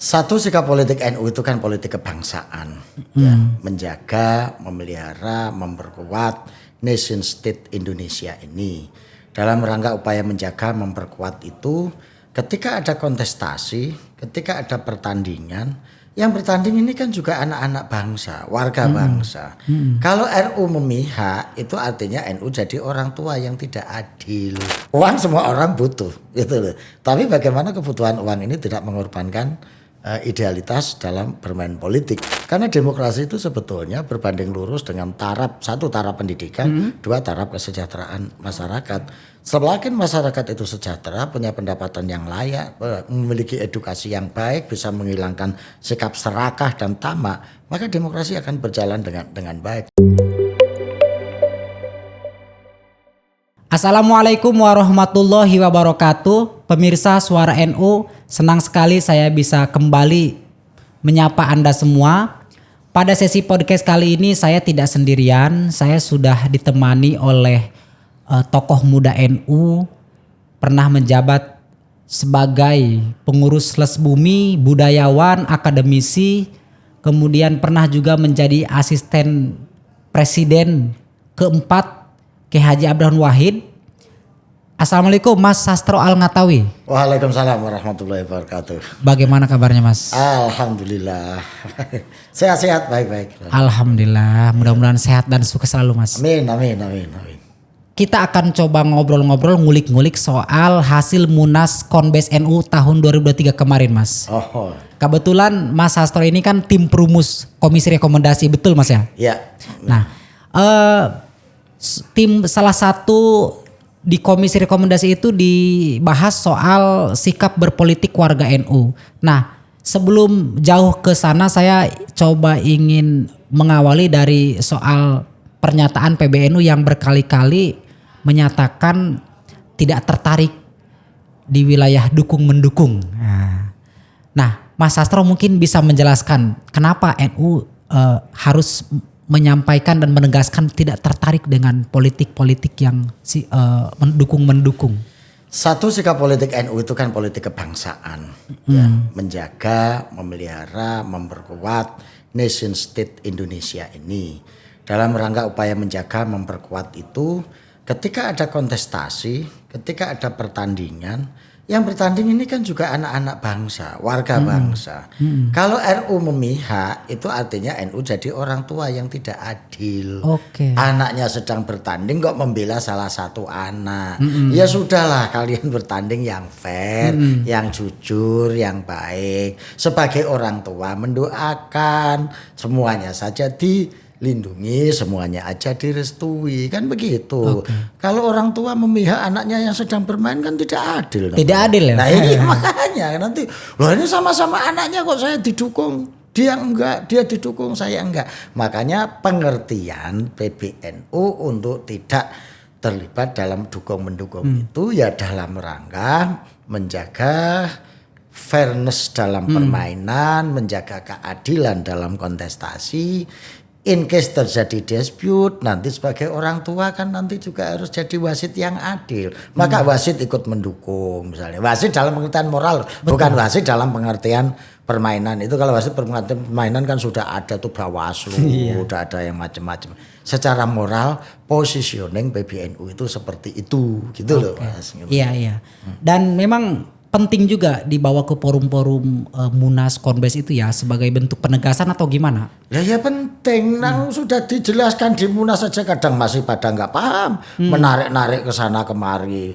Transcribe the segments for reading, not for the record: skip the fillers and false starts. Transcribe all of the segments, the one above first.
Satu, sikap politik NU itu kan politik kebangsaan, ya, menjaga, memelihara, memperkuat nation state Indonesia ini. Dalam rangka upaya menjaga, memperkuat itu, ketika ada kontestasi, ketika ada pertandingan, yang bertanding ini kan juga anak-anak bangsa, warga bangsa. Kalau RU memihak, itu artinya NU jadi orang tua yang tidak adil. Uang semua orang butuh, gitu loh. Tapi bagaimana kebutuhan uang ini tidak mengorbankan idealitas dalam bermain politik. Karena demokrasi itu sebetulnya berbanding lurus dengan satu taraf pendidikan, dua taraf kesejahteraan masyarakat. Semakin masyarakat itu sejahtera, punya pendapatan yang layak, memiliki edukasi yang baik, bisa menghilangkan sikap serakah dan tamak, maka demokrasi akan berjalan dengan baik. Assalamualaikum warahmatullahi wabarakatuh. Pemirsa Suara NU, senang sekali saya bisa kembali menyapa Anda semua. Pada sesi podcast kali ini saya tidak sendirian, saya sudah ditemani oleh tokoh muda NU, pernah menjabat sebagai pengurus Les Bumi, budayawan, akademisi, kemudian pernah juga menjadi asisten presiden keempat Haji Abdurrahman Wahid. Assalamualaikum Mas Sastro Al-Ngatawi. Waalaikumsalam warahmatullahi wabarakatuh. Bagaimana kabarnya Mas? Alhamdulillah. Sehat-sehat, baik-baik. Alhamdulillah, mudah-mudahan sehat dan sukses selalu Mas. Amin. Kita akan coba ngobrol-ngobrol, ngulik-ngulik soal hasil Munas Konbes NU tahun 2023 kemarin Mas. Oh. Kebetulan Mas Sastro ini kan tim perumus komisi rekomendasi, betul Mas ya? Ya. Nah, tim salah satu di komisi rekomendasi itu dibahas soal sikap berpolitik warga NU. Nah, sebelum jauh ke sana saya coba ingin mengawali dari soal pernyataan PBNU yang berkali-kali menyatakan tidak tertarik di wilayah dukung-mendukung. Nah, Mas Sastro mungkin bisa menjelaskan kenapa NU harus menyampaikan dan menegaskan tidak tertarik dengan politik-politik yang mendukung-mendukung. Satu, sikap politik NU itu kan politik kebangsaan, ya, menjaga, memelihara, memperkuat nation state Indonesia ini. Dalam rangka upaya menjaga, memperkuat itu, ketika ada kontestasi, ketika ada pertandingan, yang bertanding ini kan juga anak-anak bangsa, warga bangsa. Kalau RU memihak, itu artinya NU jadi orang tua yang tidak adil. Anaknya sedang bertanding kok membela salah satu anak. Ya sudahlah, kalian bertanding yang fair, yang jujur, yang baik. Sebagai orang tua mendoakan semuanya saja dilindungi, semuanya aja direstui, kan begitu. Kalau orang tua memihak anaknya yang sedang bermain kan tidak adil. Tidak adil ya. Nah ini makanya nanti, loh ini sama-sama anaknya kok saya didukung, dia enggak, dia didukung saya enggak. Makanya pengertian PBNU untuk tidak terlibat dalam dukung-mendukung itu ya dalam rangka menjaga fairness dalam permainan, menjaga keadilan dalam kontestasi. In case terjadi dispute, nanti sebagai orang tua kan nanti juga harus jadi wasit yang adil. Maka wasit ikut mendukung misalnya. Wasit dalam pengertian moral, bukan wasit dalam pengertian permainan. Itu kalau wasit pengertian permainan kan sudah ada tuh Bawaslu, udah ada yang macam-macam. Secara moral, positioning PBNU itu seperti itu, gitu loh Mas. Iya. Dan memang penting juga dibawa ke forum-forum Munas Konbes itu ya sebagai bentuk penegasan atau gimana? Ya penting, sudah dijelaskan di Munas saja kadang masih pada nggak paham, menarik-narik ke sana kemari,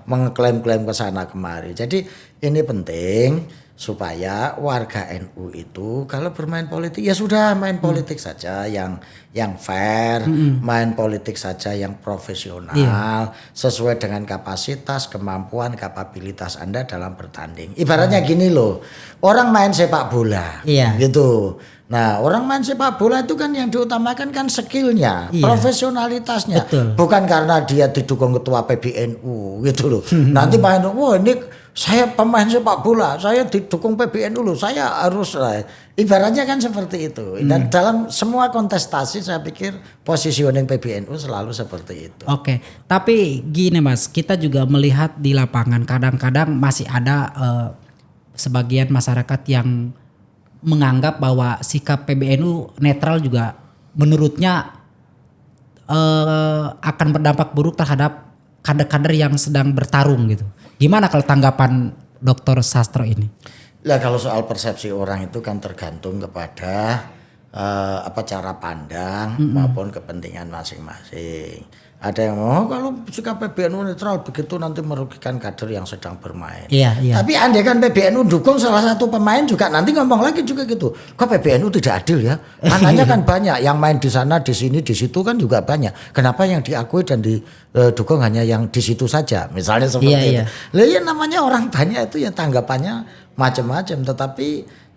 mengklaim-klaim ke sana kemari. Jadi ini penting supaya warga NU itu kalau bermain politik ya sudah main politik saja yang fair, main politik saja yang profesional, sesuai dengan kapasitas, kemampuan, kapabilitas Anda dalam bertanding. Ibaratnya gini loh, orang main sepak bola, gitu. Nah, orang main sepak bola itu kan yang diutamakan kan skillnya, profesionalitasnya, bukan karena dia didukung ketua PBNU, gitu loh. Nanti main, wah ini saya pemain sepak bola, saya didukung PBNU loh, saya harus, ibaratnya kan seperti itu. Dan dalam semua kontestasi saya pikir positioning PBNU selalu seperti itu. Oke, tapi gini Mas, kita juga melihat di lapangan kadang-kadang masih ada sebagian masyarakat yang menganggap bahwa sikap PBNU netral juga menurutnya akan berdampak buruk terhadap kader-kader yang sedang bertarung gitu. Gimana kalau tanggapan Dr. Sastro ini? Lah kalau soal persepsi orang itu kan tergantung kepada cara pandang maupun kepentingan masing-masing. Ada yang kalau sikap PBNU netral begitu nanti merugikan kader yang sedang bermain. Iya. Tapi andai kan PBNU dukung salah satu pemain juga nanti ngomong lagi juga gitu. Kok PBNU tidak adil ya? Makanya kan banyak yang main di sana, di sini, di situ kan juga banyak. Kenapa yang diakui dan didukung hanya yang di situ saja? Misalnya seperti itu. Lah ya namanya orang banyak itu ya tanggapannya macam-macam. Tetapi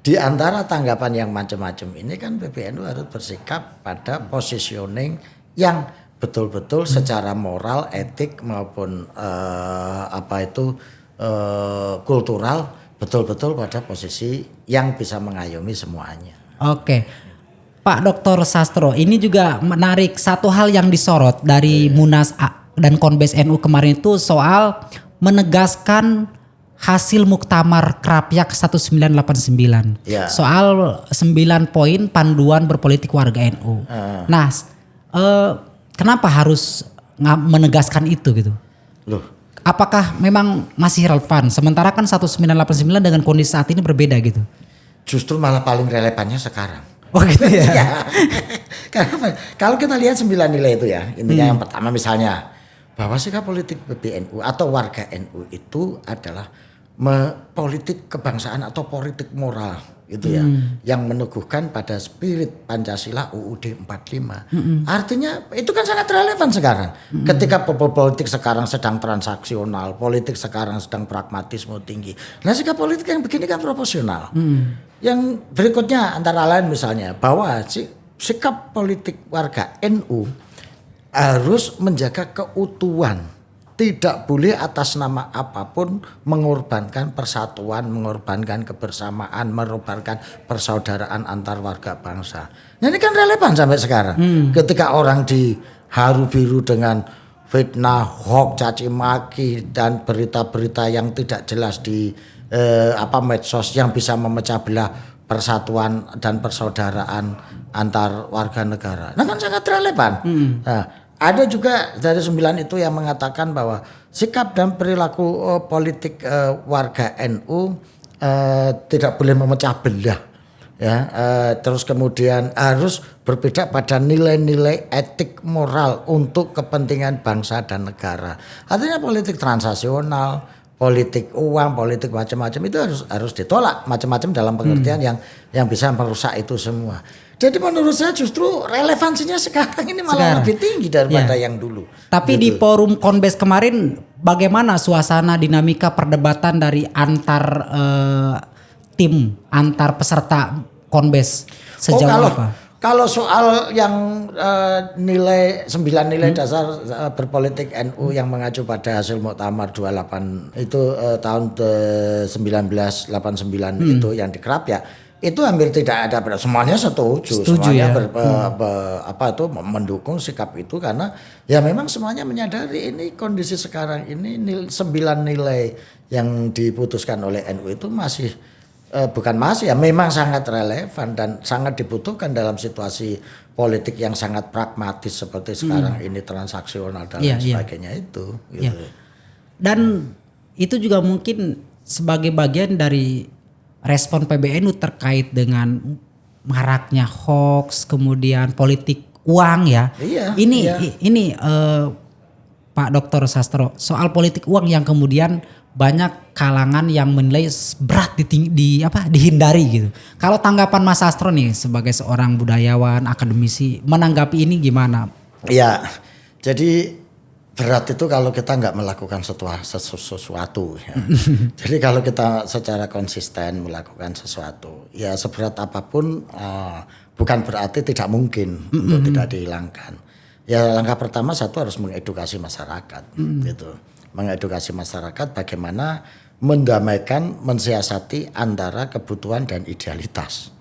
di antara tanggapan yang macam-macam ini kan PBNU harus bersikap pada positioning yang betul-betul secara moral, etik maupun kultural betul-betul pada posisi yang bisa mengayomi semuanya. Oke. Pak Dr. Sastro, ini juga menarik satu hal yang disorot dari Munas dan Konbes NU kemarin itu soal menegaskan hasil Muktamar Krapyak 1989. Ya. Soal 9 poin panduan berpolitik warga NU. Nah, kenapa harus menegaskan itu gitu? Loh, apakah memang masih relevan? Sementara kan 1989 dengan kondisi saat ini berbeda gitu. Justru malah paling relevannya sekarang. Oh gitu ya? Ya. Karena kalau kita lihat 9 nilai itu ya, intinya yang pertama misalnya bahwa sikap politik PBNU atau warga NU itu adalah politik kebangsaan atau politik moral gitu ya, yang meneguhkan pada spirit Pancasila UUD 45. Artinya itu kan sangat relevan sekarang. Ketika politik sekarang sedang transaksional, politik sekarang sedang pragmatisme tinggi. Nah sikap politik yang begini kan proporsional. Yang berikutnya antara lain misalnya bahwa sikap politik warga NU harus menjaga keutuhan. Tidak boleh atas nama apapun mengorbankan persatuan, mengorbankan kebersamaan, mengorbankan persaudaraan antar warga bangsa. Nah ini kan relevan sampai sekarang. Ketika orang diharu biru dengan fitnah, hoax, caci maki dan berita-berita yang tidak jelas di medsos yang bisa memecah belah persatuan dan persaudaraan antar warga negara. Nah kan sangat relevan. Nah, ada juga dari 9 itu yang mengatakan bahwa sikap dan perilaku politik warga NU tidak boleh memecah belah, ya. Terus kemudian harus berbeda pada nilai-nilai etik moral untuk kepentingan bangsa dan negara. Artinya politik transaksional, politik uang, politik macam-macam itu harus ditolak, macam-macam dalam pengertian yang bisa merusak itu semua. Jadi menurut saya justru relevansinya sekarang ini malah lebih tinggi daripada yang dulu. Tapi gitu. Di forum Konbes kemarin bagaimana suasana dinamika perdebatan dari antar tim, antar peserta Konbes sejauh apa? Kalau soal yang nilai 9 nilai dasar berpolitik NU yang mengacu pada hasil Muktamar 28 itu tahun 1989 itu yang di Krapyak. Itu hampir tidak ada, semuanya setuju semuanya ya? Mendukung sikap itu karena ya memang semuanya menyadari ini kondisi sekarang ini 9 nilai yang diputuskan oleh NU itu masih memang sangat relevan dan sangat dibutuhkan dalam situasi politik yang sangat pragmatis seperti sekarang ini transaksional dan lain sebagainya itu. Gitu. Dan itu juga mungkin sebagai bagian dari respon PBNU terkait dengan maraknya hoax, kemudian politik uang ya. Ini Pak Dr. Sastro, soal politik uang yang kemudian banyak kalangan yang menilai berat dihindari gitu. Kalau tanggapan Mas Sastro nih sebagai seorang budayawan, akademisi, menanggapi ini gimana? Ya, jadi berat itu kalau kita nggak melakukan sesuatu ya. Jadi kalau kita secara konsisten melakukan sesuatu, ya seberat apapun bukan berarti tidak mungkin untuk tidak dihilangkan. Ya langkah pertama harus mengedukasi masyarakat, gitu. Mengedukasi masyarakat bagaimana mendamaikan, mensiasati antara kebutuhan dan idealitas.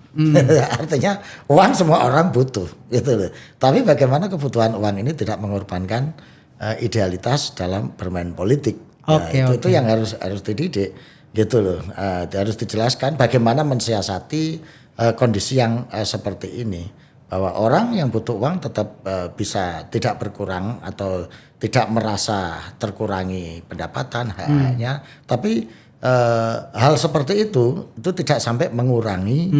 Artinya uang semua orang butuh, gitu. Tapi bagaimana kebutuhan uang ini tidak mengorbankan idealitas dalam bermain politik. Itu yang harus dididik. gitu loh. Harus dijelaskan bagaimana mensiasati kondisi yang seperti ini, bahwa orang yang butuh uang tetap bisa tidak berkurang atau tidak merasa terkurangi pendapatan haknya, tapi hal seperti itu tidak sampai mengurangi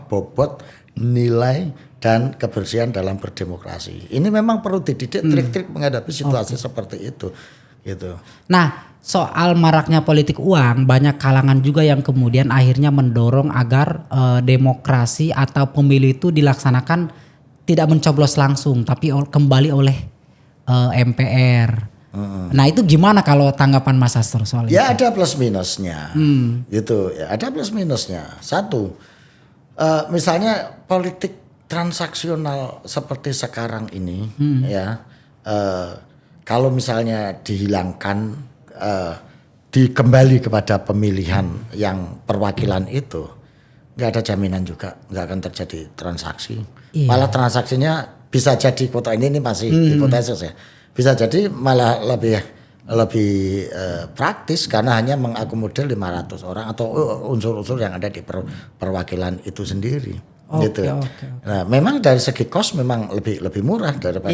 bobot nilai dan kebersihan dalam berdemokrasi. Ini memang perlu dididik trik-trik menghadapi situasi seperti itu gitu. Nah, soal maraknya politik uang, banyak kalangan juga yang kemudian akhirnya mendorong agar demokrasi atau pemilu itu dilaksanakan tidak mencoblos langsung, tapi kembali oleh MPR. Nah, itu gimana kalau tanggapan Mas Sastro soal itu? Ya ada plus minusnya, gitu. Ya ada plus minusnya. Satu, misalnya politik transaksional seperti sekarang ini, ya. Kalau misalnya dihilangkan, dikembali kepada pemilihan yang perwakilan itu, nggak ada jaminan juga nggak akan terjadi transaksi. Iya. Malah transaksinya bisa jadi foto ini masih hipotesis ya, bisa jadi malah lebih praktis karena hanya mengakomodir 500 orang atau unsur-unsur yang ada di perwakilan itu sendiri. Gitu. Okay. Nah, memang dari segi cost memang lebih murah daripada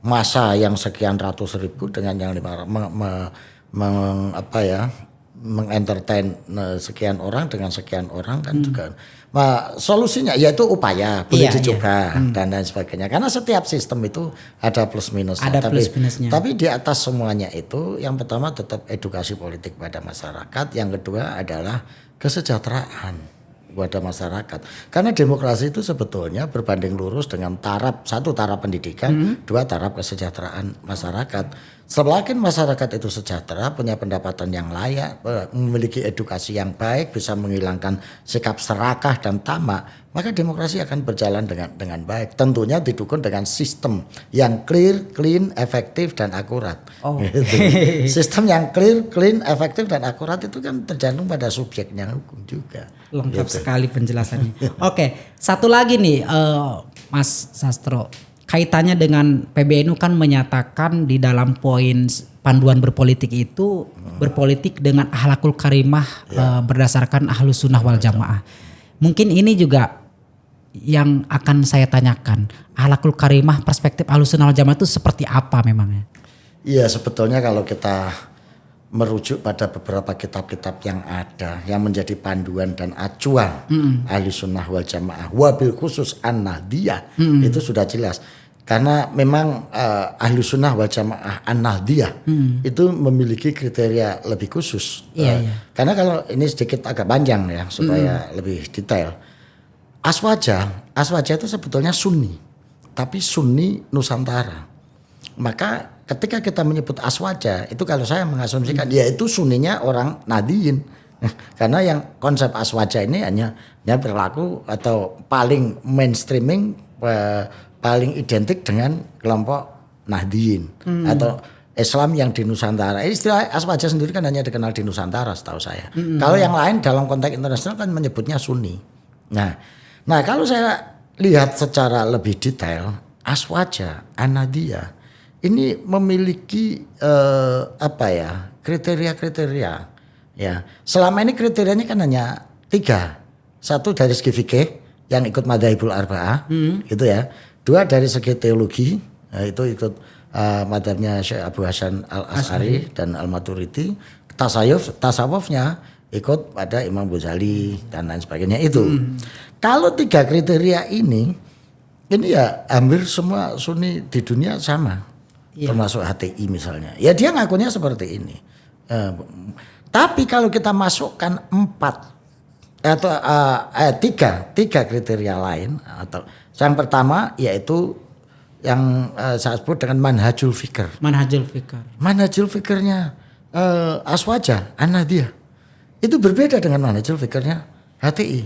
masa yang sekian ratus ribu dengan yang 500 mengentertain sekian orang dengan sekian orang kan juga. Nah, solusinya yaitu upaya boleh dicoba dan lain sebagainya. Karena setiap sistem itu ada plus minusnya. Ada plus minusnya. Tapi di atas semuanya itu yang pertama tetap edukasi politik pada masyarakat, yang kedua adalah kesejahteraan pada masyarakat. Karena demokrasi itu sebetulnya berbanding lurus dengan satu taraf pendidikan, dua taraf kesejahteraan masyarakat. Semakin masyarakat itu sejahtera, punya pendapatan yang layak, memiliki edukasi yang baik, bisa menghilangkan sikap serakah dan tamak, maka demokrasi akan berjalan dengan baik. Tentunya didukung dengan sistem yang clear, clean, efektif dan akurat. Gitu. Sistem yang clear, clean, efektif dan akurat itu kan tergantung pada subjeknya hukum juga. Lengkap sekali penjelasannya. Oke, satu lagi nih Mas Sastro. Kaitannya dengan PBNU kan menyatakan di dalam poin panduan berpolitik itu berpolitik dengan akhlakul karimah berdasarkan ahlus sunnah wal jamaah. Mungkin ini juga yang akan saya tanyakan. Akhlakul karimah perspektif ahlus sunnah wal jamaah itu seperti apa memangnya? Iya, sebetulnya kalau kita merujuk pada beberapa kitab-kitab yang ada yang menjadi panduan dan acuan ahli sunnah wal jamaah wabil khusus an-nahdiyah itu sudah jelas, karena memang ahli sunnah wal jamaah an-nahdiyah itu memiliki kriteria lebih khusus. Karena kalau ini sedikit agak panjang ya supaya lebih detail, aswaja itu sebetulnya sunni, tapi sunni Nusantara. Maka ketika kita menyebut aswaja itu kalau saya mengasumsikan yaitu sunninya orang Nahdiyin. Karena yang konsep aswaja ini hanya berlaku atau paling mainstreaming, paling identik dengan kelompok Nahdiyin atau Islam yang di Nusantara. Istilah aswaja sendiri kan hanya dikenal di Nusantara setahu saya. Kalau yang lain dalam konteks internasional kan menyebutnya sunni. Nah kalau saya lihat secara lebih detail, aswaja, an-nahdiyah ini memiliki kriteria-kriteria ya. Selama ini kriterianya kan hanya 3. Satu dari segi fikih yang ikut madzhabul arba'ah gitu ya. 2 dari segi teologi itu ikut madzhabnya Syekh Abu Hasan Al-Asy'ari dan Al-Maturidi. Tasawufnya ikut pada Imam Ghazali dan lain sebagainya itu. Kalau 3 kriteria ini ya hampir semua sunni di dunia sama. Termasuk HTI misalnya. Ya dia ngakunya seperti ini. Tapi kalau kita masukkan 4 atau 3 kriteria lain, atau yang pertama yaitu yang saya sebut dengan manhajul fikr. Manhajul fikrnya aswaja, an-nahdiyah itu berbeda dengan manhajul fikrnya HTI.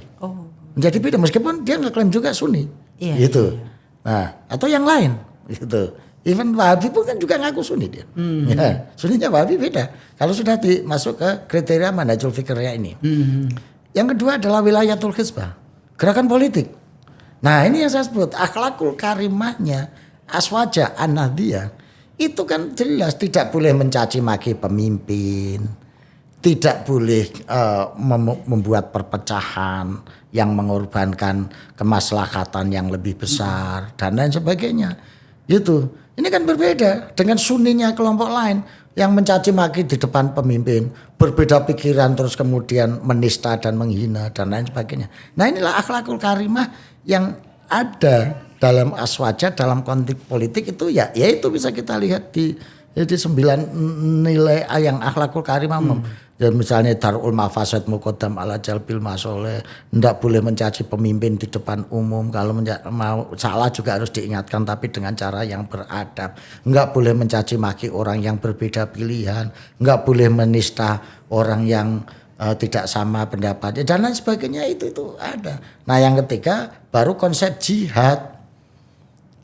Menjadi beda meskipun dia ngeklaim juga sunni. Gitu. Nah, atau yang lain gitu. Even Wahabi pun kan juga ngaku sunni dia. Ya, sunninya Wahabi beda. Kalau sudah masuk ke kriteria manhajul fikrnya ini. Yang kedua adalah wilayatul hizbah, gerakan politik. Nah ini yang saya sebut akhlakul karimahnya aswaja an-nahdiyah itu kan jelas tidak boleh mencaci maki pemimpin, tidak boleh membuat perpecahan yang mengorbankan kemaslahatan yang lebih besar dan lain sebagainya. Gitu. Ini kan berbeda dengan sunninya kelompok lain yang mencaci maki di depan pemimpin, berbeda pikiran terus kemudian menista dan menghina dan lain sebagainya. Nah, inilah akhlakul karimah yang ada dalam aswaja, dalam konteks politik itu ya itu bisa kita lihat di 9 nilai yang akhlakul karimah. Ya misalnya darul mafasid muqaddam ala jalbil masoleh, ndak boleh mencaci pemimpin di depan umum, kalau mau salah juga harus diingatkan tapi dengan cara yang beradab. Enggak boleh mencaci maki orang yang berbeda pilihan, enggak boleh menista orang yang tidak sama pendapatnya dan lain sebagainya, itu ada. Nah, yang ketiga baru konsep jihad.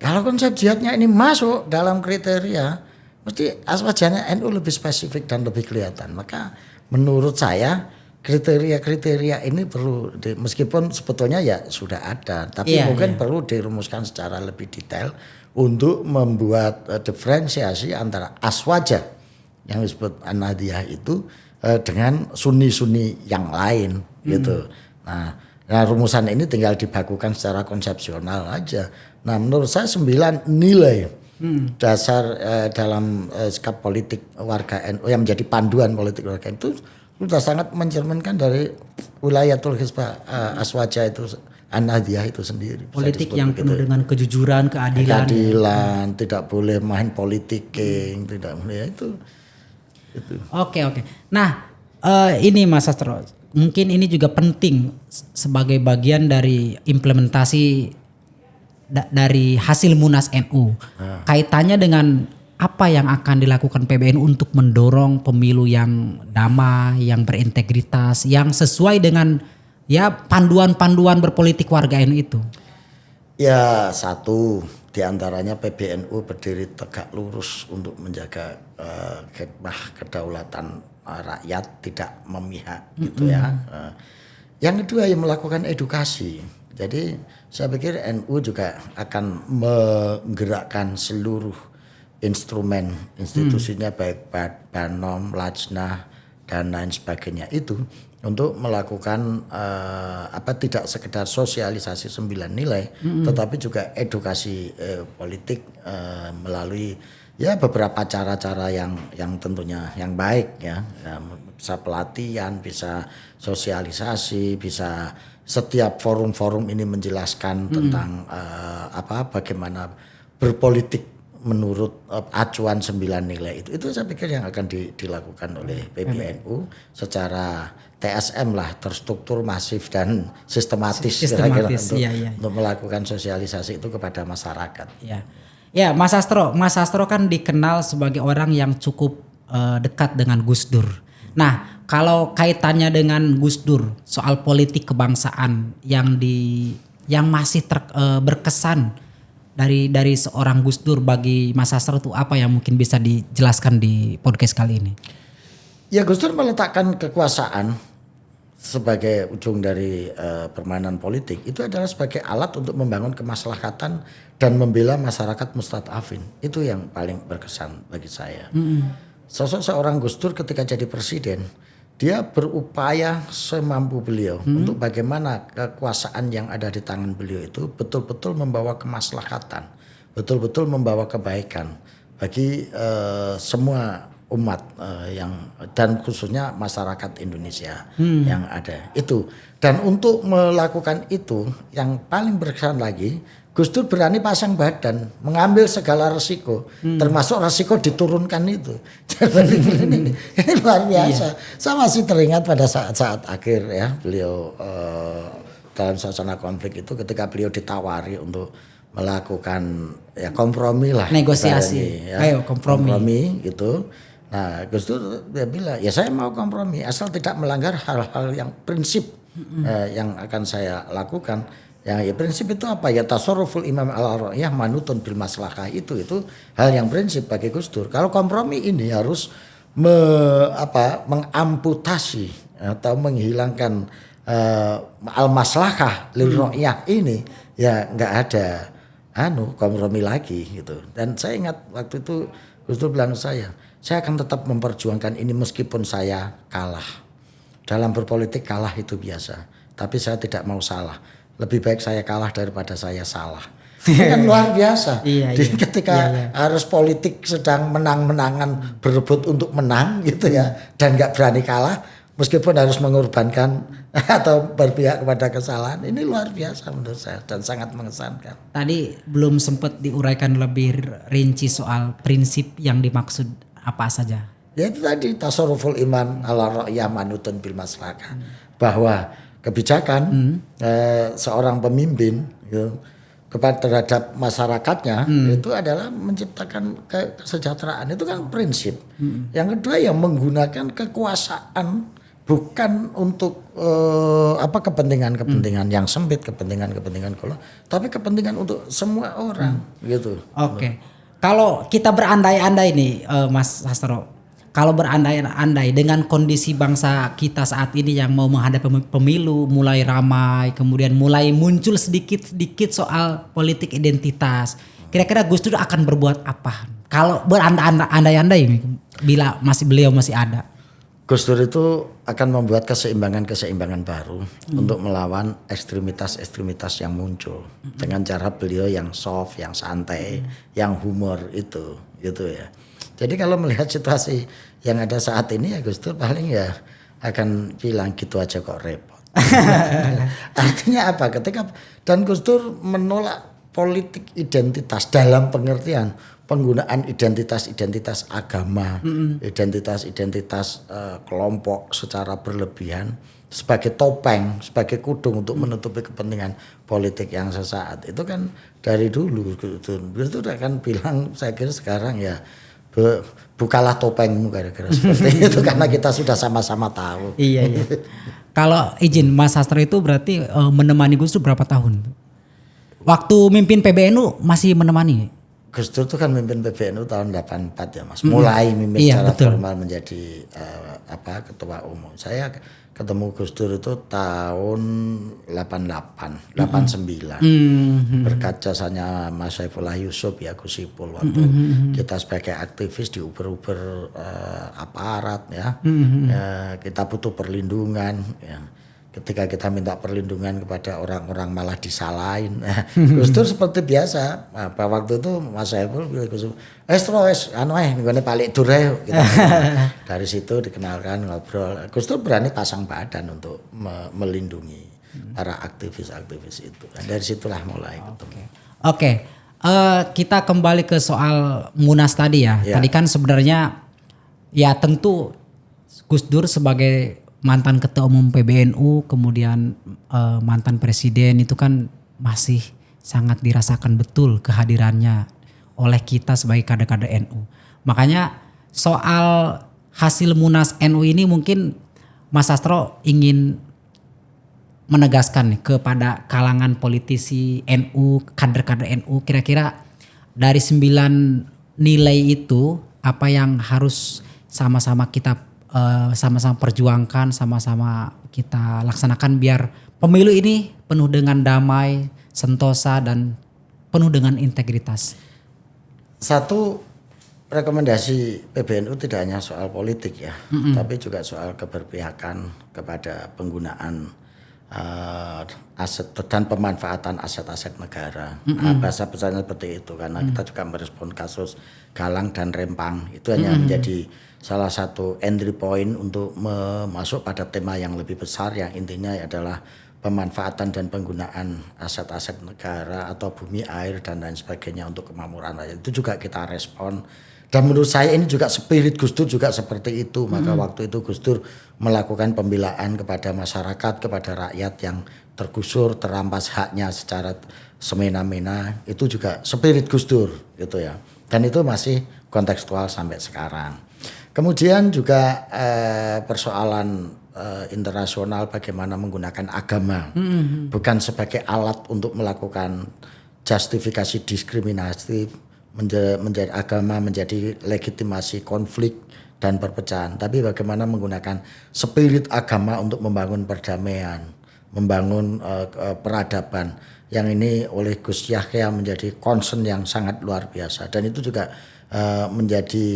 Kalau konsep jihadnya ini masuk dalam kriteria, mesti aswajanya NU lebih spesifik dan lebih kelihatan. Maka menurut saya kriteria-kriteria ini perlu meskipun sebetulnya ya sudah ada, tapi mungkin perlu dirumuskan secara lebih detail untuk membuat diferensiasi antara aswaja yang disebut An-Nahdliyah itu dengan sunni-sunni yang lain gitu. Nah, rumusan ini tinggal dibakukan secara konsepsional aja. Nah, menurut saya 9 nilai dasar dalam sikap politik warga NU yang menjadi panduan politik warga itu sudah sangat mencerminkan dari wilayatul hizbah aswaja itu, An-Nahdliyah itu sendiri. Politik yang penuh dengan kejujuran, keadilan. Tidak boleh main politicking, tidak boleh itu. Oke. Nah, ini Mas Sastro, mungkin ini juga penting sebagai bagian dari implementasi dari hasil Munas NU. Kaitannya dengan apa yang akan dilakukan PBNU untuk mendorong pemilu yang damai, yang berintegritas, yang sesuai dengan ya panduan-panduan berpolitik warga NU itu. Ya, satu diantaranya PBNU berdiri tegak lurus untuk menjaga khidmah kedaulatan rakyat, tidak memihak gitu ya. Yang kedua yang melakukan edukasi. Jadi saya pikir NU juga akan menggerakkan seluruh instrumen institusinya baik Banom, Lajnah dan lain sebagainya itu untuk melakukan tidak sekedar sosialisasi 9 nilai, tetapi juga edukasi politik melalui ya beberapa cara-cara yang tentunya yang baik ya. Bisa pelatihan, bisa sosialisasi, bisa setiap forum-forum ini menjelaskan tentang bagaimana berpolitik menurut acuan 9 nilai itu saya pikir yang akan dilakukan oleh PBNU secara TSM lah, terstruktur, masif dan sistematis untuk melakukan sosialisasi itu kepada masyarakat. Ya, Mas Sastro kan dikenal sebagai orang yang cukup dekat dengan Gus Dur. Nah, kalau kaitannya dengan Gus Dur soal politik kebangsaan yang masih berkesan dari seorang Gus Dur bagi Mas Sastro itu apa yang mungkin bisa dijelaskan di podcast kali ini? Ya, Gus Dur meletakkan kekuasaan sebagai ujung dari permainan politik itu adalah sebagai alat untuk membangun kemaslahatan dan membela masyarakat mustadafin. Itu yang paling berkesan bagi saya. Sosok seorang Gus Dur ketika jadi presiden, dia berupaya semampu beliau untuk bagaimana kekuasaan yang ada di tangan beliau itu betul-betul membawa kemaslahatan, betul-betul membawa kebaikan bagi semua umat dan khususnya masyarakat Indonesia yang ada itu. Dan untuk melakukan itu yang paling berkesan lagi, Gus Dur berani pasang badan, mengambil segala resiko, termasuk resiko diturunkan itu. ini luar biasa. Saya masih teringat pada saat-saat akhir ya beliau dalam suasana konflik itu ketika beliau ditawari untuk melakukan ya kompromi lah, negosiasi, ayo kompromi gitu. Nah, Gus Dur dia bilang ya saya mau kompromi asal tidak melanggar hal-hal yang prinsip yang akan saya lakukan. Ya prinsip itu apa ya, tasarruful imam al-ra'iyah manutun bil maslahah, itu hal yang prinsip bagi Gus Dur. Kalau kompromi ini harus mengamputasi atau menghilangkan al-maslahah lil ra'iyah ini, ya enggak ada kompromi lagi gitu. Dan saya ingat waktu itu Gus Dur bilang saya akan tetap memperjuangkan ini meskipun saya kalah. Dalam berpolitik kalah itu biasa, tapi saya tidak mau salah. Lebih baik saya kalah daripada saya salah. Ini kan luar biasa. Ketika harus politik sedang menang-menangan, berebut untuk menang gitu ya, dan nggak berani kalah, meskipun harus mengorbankan atau berpihak kepada kesalahan, ini luar biasa menurut saya dan sangat mengesankan. Tadi belum sempat diuraikan lebih rinci soal prinsip yang dimaksud apa saja. Ya itu tadi tasarruful imam ala ra'yah manutun bil maslahah, bahwa kebijakan seorang pemimpin kepada terhadap masyarakatnya itu adalah menciptakan kesejahteraan, itu kan prinsip. Yang kedua yang menggunakan kekuasaan bukan untuk kepentingan-kepentingan yang sempit, kepentingan-kepentingan kolonial, tapi kepentingan untuk semua orang gitu. Oke. Kalau kita berandai-andai nih Mas Sastro, kalau berandai-andai dengan kondisi bangsa kita saat ini yang mau menghadapi pemilu mulai ramai, kemudian mulai muncul sedikit-sedikit soal politik identitas. Kira-kira Gus Dur akan berbuat apa? Kalau berandai-andai bila beliau masih ada. Gus Dur itu akan membuat keseimbangan-keseimbangan baru untuk melawan ekstremitas-ekstremitas yang muncul dengan cara beliau yang soft, yang santai, yang humor itu, gitu ya. Jadi kalau melihat situasi yang ada saat ini ya Gus Dur paling ya akan bilang gitu aja kok repot. Artinya apa? Dan Gus Dur menolak politik identitas dalam pengertian penggunaan identitas-identitas agama, identitas-identitas kelompok secara berlebihan sebagai topeng, sebagai kudung untuk menutupi kepentingan politik yang sesaat. Itu kan dari dulu Gus Dur akan bilang, saya kira sekarang ya bukalah topengmu kira-kira seperti itu karena kita sudah sama-sama tahu. Iya. Kalau izin Mas Sastro itu berarti menemani Gus Dur berapa tahun? Waktu mimpin PBNU masih menemani? Gus Dur itu kan mimpin PBNU tahun 84 ya Mas. Mulai mimpin secara formal menjadi ketua umum. Saya ketemu Gus Dur itu tahun 88, 89. Berkat jasanya Mas Saifullah Yusuf ya Gus Ipul waktu kita sebagai aktivis diuber-uber aparat ya. Kita butuh perlindungan ya. Ketika kita minta perlindungan kepada orang-orang malah disalahin. Gus Dur seperti biasa. Waktu itu Mas Saiful bilang Gus Dur, ngene Palik Dur kita dari situ dikenalkan ngobrol. Gus Dur berani pasang badan untuk melindungi para aktivis-aktivis itu. Dan dari situlah mulai ketemu. Oke. Kita kembali ke soal Munas tadi ya. Tadi kan sebenarnya ya tentu Gus Dur sebagai mantan ketua umum PBNU, kemudian mantan presiden itu kan masih sangat dirasakan betul kehadirannya oleh kita sebagai kader-kader NU. Makanya soal hasil Munas NU ini mungkin Mas Sastro ingin menegaskan nih kepada kalangan politisi NU, kader-kader NU, kira-kira dari 9 nilai itu apa yang harus sama-sama kita sama-sama perjuangkan, sama-sama kita laksanakan biar pemilu ini penuh dengan damai, sentosa dan penuh dengan integritas. Satu, rekomendasi PBNU tidak hanya soal politik ya, tapi juga soal keberpihakan kepada penggunaan aset dan pemanfaatan aset-aset negara. Bahasa-bahasanya seperti itu karena kita juga merespon kasus Galang dan Rempang. Itu hanya menjadi salah satu entry point untuk masuk pada tema yang lebih besar yang intinya adalah pemanfaatan dan penggunaan aset-aset negara atau bumi, air dan lain sebagainya untuk kemakmuran rakyat. Itu juga kita respon. Dan menurut saya ini juga spirit Gus Dur juga seperti itu. Maka waktu itu Gus Dur melakukan pembelaan kepada masyarakat, kepada rakyat yang tergusur, terampas haknya secara semena-mena. Itu juga spirit Gus Dur gitu ya. Dan itu masih kontekstual sampai sekarang. Kemudian juga persoalan internasional bagaimana menggunakan agama. Bukan sebagai alat untuk melakukan justifikasi diskriminasi, menjadi agama menjadi legitimasi konflik dan perpecahan, tapi bagaimana menggunakan spirit agama untuk membangun perdamaian, membangun peradaban yang ini oleh Gus Yahya menjadi concern yang sangat luar biasa. Dan itu juga menjadi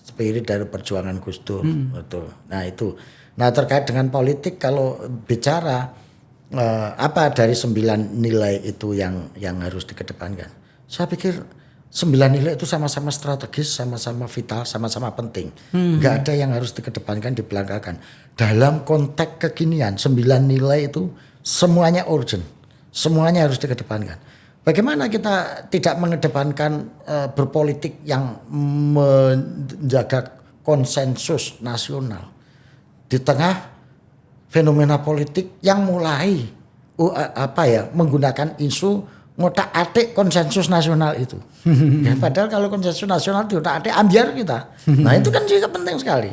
spirit dari perjuangan Gus Dur. Betul. Nah itu. Nah terkait dengan politik kalau bicara apa dari 9 nilai itu yang harus dikedepankan. Saya pikir 9 nilai itu sama-sama strategis, sama-sama vital, sama-sama penting. Nggak ada yang harus dikedepankan, dibelakangkan. Dalam konteks kekinian 9 nilai itu semuanya urgent. Semuanya harus dikedepankan. Bagaimana kita tidak mengedepankan berpolitik yang menjaga konsensus nasional di tengah fenomena politik yang mulai menggunakan isu ngotak-atik konsensus nasional itu. Ya, padahal kalau konsensus nasional diotak-atik ambiar kita. Nah itu kan juga penting sekali.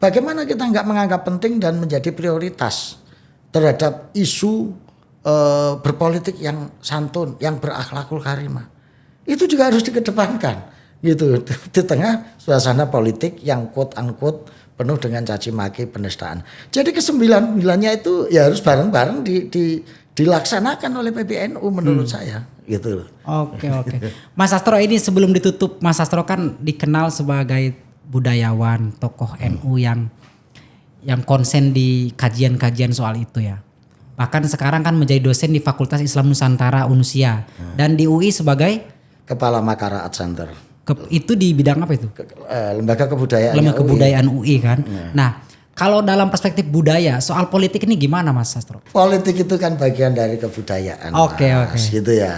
Bagaimana kita nggak menganggap penting dan menjadi prioritas terhadap isu berpolitik yang santun, yang berakhlakul karimah. Itu juga harus dikedepankan gitu di tengah suasana politik yang quote unquote penuh dengan caci maki penistaan. Jadi kesembilan-9-nya itu ya harus bareng-bareng dilaksanakan oleh PBNU menurut saya gitu. Oke. Mas Sastro ini sebelum ditutup, Mas Sastro kan dikenal sebagai budayawan, tokoh NU yang konsen di kajian-kajian soal itu ya. Bahkan sekarang kan menjadi dosen di Fakultas Islam Nusantara Unusia dan di UI sebagai Kepala Makara Art Center. Itu di bidang apa itu? Lembaga Kebudayaan. Lembaga Kebudayaan UI kan. Nah, kalau dalam perspektif budaya, soal politik ini gimana Mas Sastro? Politik itu kan bagian dari kebudayaan. Oke. Gitu ya.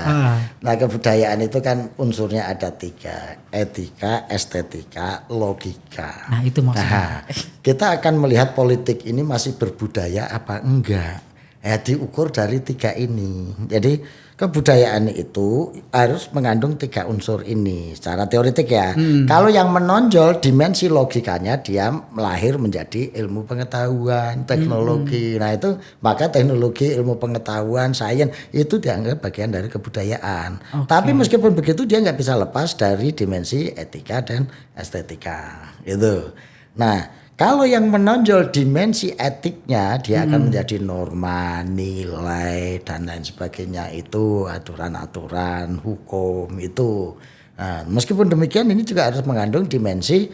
Nah kebudayaan itu kan unsurnya ada 3. Etika, estetika, logika. Nah itu maksudnya. Kita akan melihat politik ini masih berbudaya apa enggak. Diukur dari 3 ini. Jadi kebudayaan itu harus mengandung 3 unsur ini secara teoretik ya. Kalau yang menonjol dimensi logikanya dia lahir menjadi ilmu pengetahuan, teknologi. Nah itu maka teknologi, ilmu pengetahuan, sains itu dianggap bagian dari kebudayaan. Tapi meskipun begitu dia nggak bisa lepas dari dimensi etika dan estetika. Gitu. Nah kalau yang menonjol dimensi etiknya dia akan menjadi norma, nilai dan lain sebagainya itu aturan-aturan hukum itu. Nah, meskipun demikian ini juga harus mengandung dimensi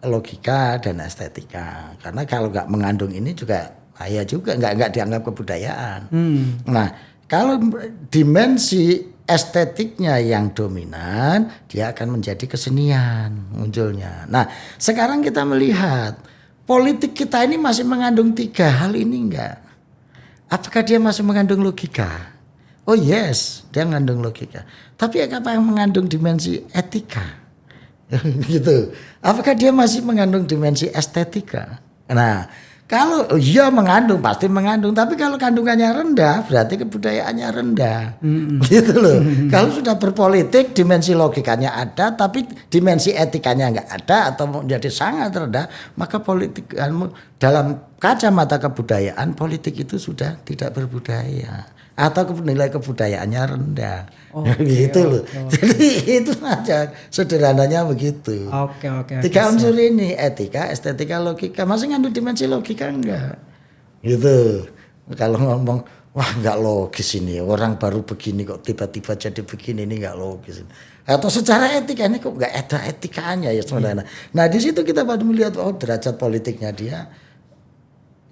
logika dan estetika. Karena kalau nggak mengandung ini juga bahaya juga nggak dianggap kebudayaan. Nah kalau dimensi estetiknya yang dominan, dia akan menjadi kesenian munculnya. Nah, sekarang kita melihat politik kita ini masih mengandung 3 hal ini enggak? Apakah dia masih mengandung logika? Oh yes, dia mengandung logika. Tapi apa yang mengandung dimensi etika? Gitu. Apakah dia masih mengandung dimensi estetika? Nah, kalau mengandung pasti mengandung, tapi kalau kandungannya rendah berarti kebudayaannya rendah, gitu loh. Kalau sudah berpolitik dimensi logikanya ada, tapi dimensi etikanya nggak ada atau menjadi sangat rendah, maka politik dalam kacamata kebudayaan politik itu sudah tidak berbudaya atau nilai kebudayaannya rendah. Gitu loh. Jadi itu aja sederhananya begitu. Oke. 3 unsur ini etika, estetika, logika masih ngandung dimensi logika enggak? Gitu. Kalau ngomong wah enggak logis ini orang baru begini kok tiba-tiba jadi begini ini enggak logis. Atau secara etika ini kok enggak ada etikanya ya sebenarnya. Nah di situ kita baru melihat derajat politiknya dia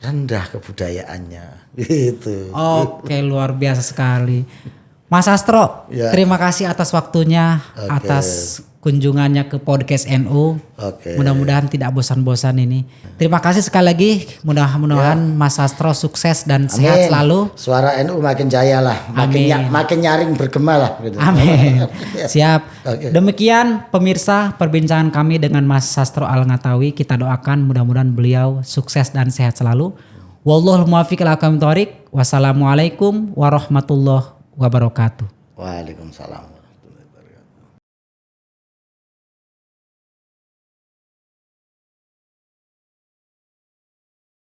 rendah kebudayaannya gitu. Oke, luar biasa sekali. Mas Sastro, terima kasih atas waktunya, atas kunjungannya ke podcast NU. Mudah-mudahan tidak bosan-bosan ini. Terima kasih sekali lagi. Mudah-mudahan Mas Sastro sukses dan sehat selalu. Suara NU makin jaya lah, makin nyaring bergema lah. Gitu. Amin. Siap. Demikian pemirsa perbincangan kami dengan Mas Sastro Al-Ngatawi. Kita doakan mudah-mudahan beliau sukses dan sehat selalu. Wallahul muwaffiq ila aqwamit thoriq. Wassalamualaikum warahmatullahi wabarakatuh. Waalaikumsalam.